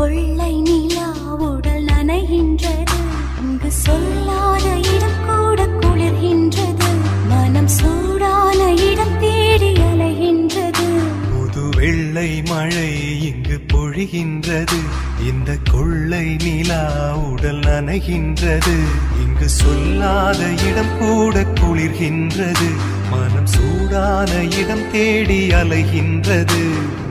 கொள்ளை நிலா உடல் நனைகின்றது, இங்கு சொல்லாத இடம் கூட குளிர்கின்றது, மனம் சூடான இடம் தேடி அலைகின்றது. புது வெள்ளை மழை இங்கு பொழிகின்றது, இந்த கொள்ளை நிலா உடல் நனைகின்றது, இங்கு சொல்லாத இடம் கூட குளிர்கின்றது, மனம் சூடான இடம் தேடி அலைகின்றது.